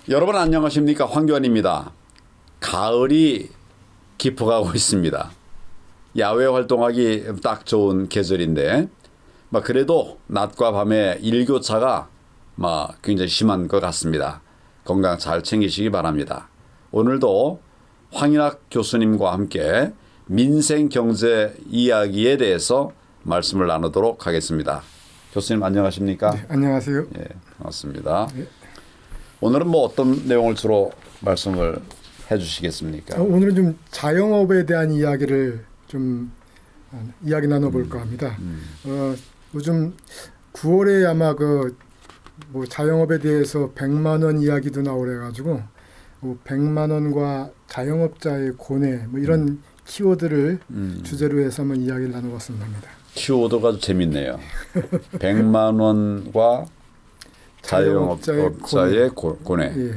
여러분 안녕하십니까? 황교안입니다. 가을이 깊어가고 있습니다. 야외 활동하기 딱 좋은 계절인데 그래도 낮과 밤의 일교차가 굉장히 심한 것 같습니다. 건강 잘 챙기시기 바랍니다. 오늘도 황인학 교수님과 함께 민생 경제 이야기에 대해서 말씀을 나누도록 하겠습니다. 교수님 안녕하십니까? 네, 안녕하세요. 예, 반갑습니다. 네. 오늘은 어떤 내용을 주로 말씀을 해주시겠습니까? 오늘은 좀 자영업에 대한 이야기를 좀 이야기 나눠볼까 합니다. 요즘 9월에 아마 자영업에 대해서 100만 원 이야기도 나오래가지고 100만 원과 자영업자의 고뇌 이런 키워드를 주제로 해서 한번 이야기를 나눠봤습니다. 키워드가 아주 재밌네요. 100만 원과 자영업자의 고뇌. 예.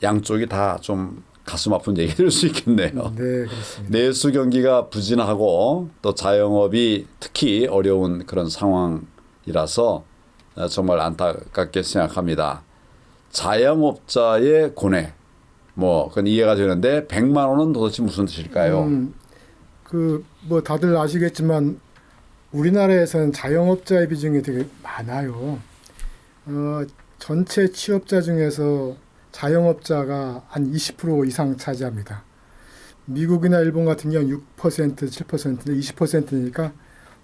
양쪽이 다 좀 가슴 아픈 얘기 될 수 있겠네요. 네, 그렇습니다. 내수 경기가 부진하고 또 자영업이 특히 어려운 그런 상황이라서 정말 안타깝게 생각합니다. 자영업자의 고뇌. 그건 이해가 되는데 100만 원은 도대체 무슨 뜻일까요? 다들 아시겠지만 우리나라에서는 자영업자의 비중이 되게 많아요. 전체 취업자 중에서 자영업자가 한 20% 이상 차지합니다. 미국이나 일본 같은 경우는 6%, 7%인데 20%니까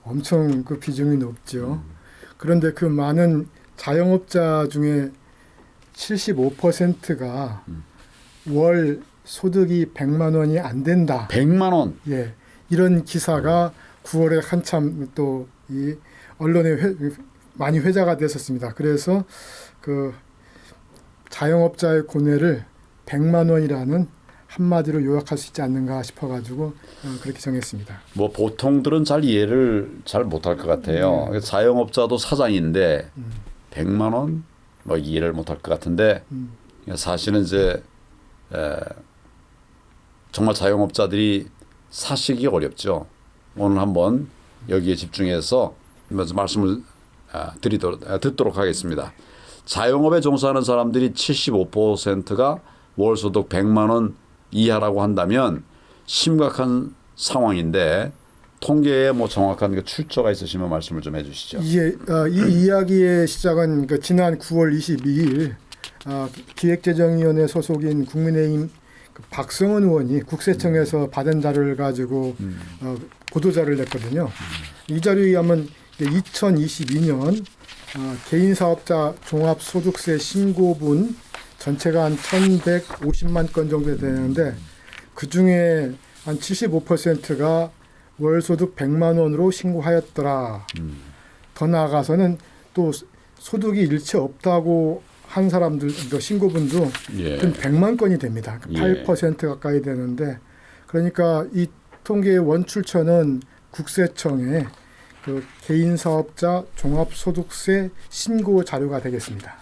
엄청 그 비중이 높죠. 그런데 그 많은 자영업자 중에 75%가 월 소득이 100만 원이 안 된다. 100만 원? 예. 이런 기사가 9월에 한참 또 이 언론에 많이 회자가 됐었습니다. 그래서 그 자영업자의 고뇌를 100만 원이라는 한마디로 요약할 수 있지 않는가 싶어가지고 그렇게 정했습니다. 보통들은 잘 이해를 잘 못할 것 같아요. 자영업자도 사장인데 100만 원 이해를 못할 것 같은데 사실은 이제 정말 자영업자들이 사시기 어렵죠. 오늘 한번 여기에 집중해서 말씀을 듣도록 하겠습니다. 자영업에 종사하는 사람들이 75%가 월 소득 100만 원 이하라고 한다면 심각한 상황인데 통계에 정확한 출처가 있으시면 말씀을 좀 해주시죠. 이 이야기의 시작은 지난 9월 22일 기획재정위원회 소속인 국민의힘 박성원 의원이 국세청에서 받은 자료를 가지고 보도자를 냈거든요. 이 자료에 의하면 2022년 개인사업자 종합소득세 신고분 전체가 한 1,150만 건 정도 되는데 그중에 한 75%가 월소득 100만 원으로 신고하였더라. 더 나아가서는 또 소득이 일체 없다고 한 사람들 신고분도 한 100만 건이 됩니다. 8% 가까이 되는데 그러니까 이 통계의 원출처는 국세청의 그 개인사업자 종합소득세 신고 자료가 되겠습니다.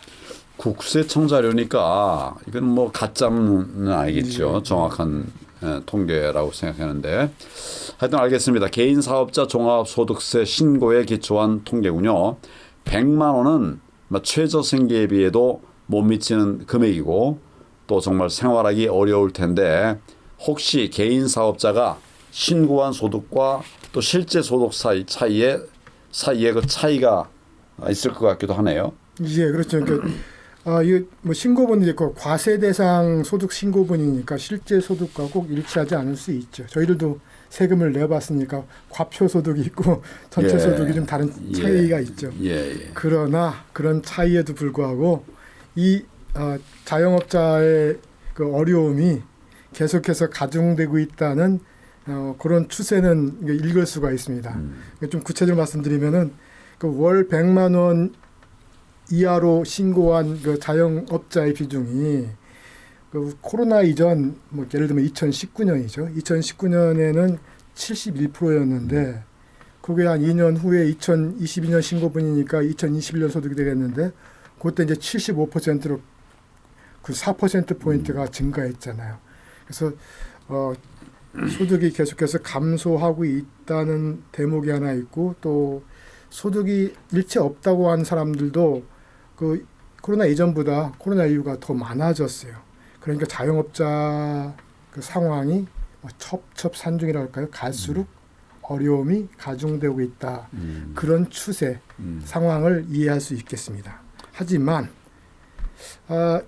국세청 자료니까 이건 가짜는 아니겠죠. 정확한 통계라고 생각하는데 하여튼 알겠습니다. 개인사업자 종합소득세 신고에 기초한 통계군요. 100만 원은 최저생계에 비해도 못 미치는 금액이고 또 정말 생활하기 어려울 텐데 혹시 개인사업자가 신고한 소득과 또 실제 소득 사이에 그 차이가 있을 것 같기도 하네요. 예, 그렇죠. 이게 신고분이 과세 대상 소득 신고분이니까 실제 소득과 꼭 일치하지 않을 수 있죠. 저희들도 세금을 내봤으니까 과표 소득이 있고 전체 소득이 좀 다른 차이가 있죠. 그러나 그런 차이에도 불구하고 이 자영업자의 그 어려움이 계속해서 가중되고 있다는 그런 추세는 읽을 수가 있습니다. 좀 구체적으로 말씀드리면은 월 100만 원 이하로 신고한 그 자영업자의 비중이 코로나 이전 예를 들면 2019년이죠. 2019년에는 71%였는데 그게 한 2년 후에 2022년 신고분이니까 2021년 소득이 되겠는데 그때 이제 75%로 그 4% 포인트가 증가했잖아요. 그래서 소득이 계속해서 감소하고 있다는 대목이 하나 있고 또 소득이 일체 없다고 한 사람들도 그 코로나 이전보다 코로나 이후가 더 많아졌어요. 그러니까 자영업자 그 상황이 뭐 첩첩산중이라고 할까요? 갈수록 어려움이 가중되고 있다. 그런 추세 상황을 이해할 수 있겠습니다. 하지만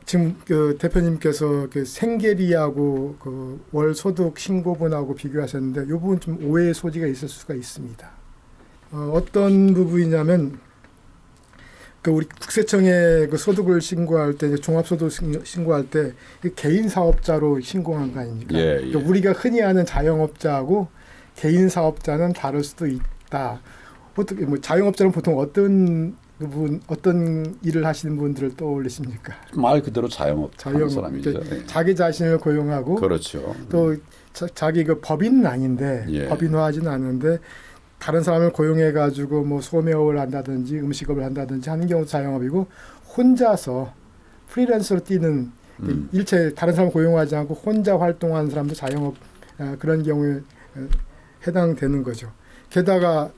지금 그 대표님께서 그 생계비하고 그 월 소득 신고분하고 비교하셨는데 이 부분 좀 오해의 소지가 있을 수가 있습니다. 어떤 부분이냐면 그 우리 국세청에 그 소득을 신고할 때 이제 종합소득 신고할 때 개인 사업자로 신고한 거 아닙니까? 예, 예. 그러니까 우리가 흔히 아는 자영업자하고 개인 사업자는 다를 수도 있다. 어떻게 뭐 자영업자는 보통 어떤 일을 하시는 분들을 떠올리십니까? 말 그대로 자영업 하는 자영업, 사람이죠. 그러니까 예. 자기 자신을 고용하고 그렇죠. 또 자기 그 법인은 아닌데 예. 법인화하지는 않는데 다른 사람을 고용해 가지고 뭐 소매업을 한다든지 음식업을 한다든지 하는 경우도 자영업이고 혼자서 프리랜서로 뛰는 일체 다른 사람 고용하지 않고 혼자 활동하는 사람도 자영업 그런 경우에 해당되는 거죠. 게다가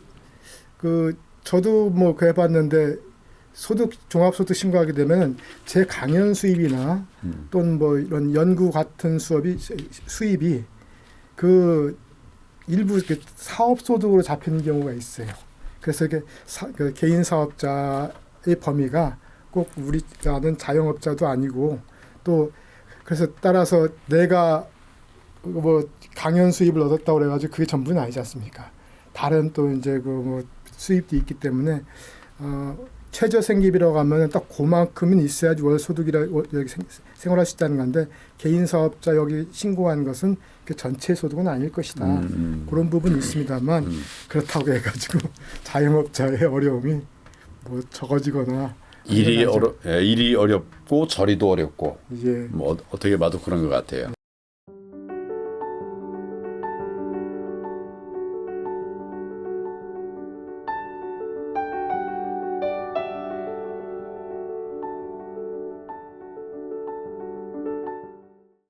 그 저도 뭐 그 해봤는데 종합소득 신고하게 되면 제 강연 수입이나 또는 뭐 이런 연구 같은 수입이 그 일부 사업 소득으로 잡히는 경우가 있어요. 그래서 이게 그 개인 사업자의 범위가 꼭 우리가 아는 자영업자도 아니고 또 그래서 따라서 내가 뭐 강연 수입을 얻었다고 그래가지고 그게 전부는 아니지 않습니까? 다른 또 이제 그 뭐 수입도 있기 때문에 최저 생계비라고 하면 딱 그만큼은 있어야지 월 소득이라 여기 생활할 수 있다는 건데 개인 사업자 여기 신고한 것은 그 전체 소득은 아닐 것이다. 그런 부분이 있습니다만 그렇다고 해가지고 자영업자의 어려움이 뭐 적어지거나 일이 어렵고 처리도 어렵고 예. 뭐 어떻게 봐도 그런 것 같아요.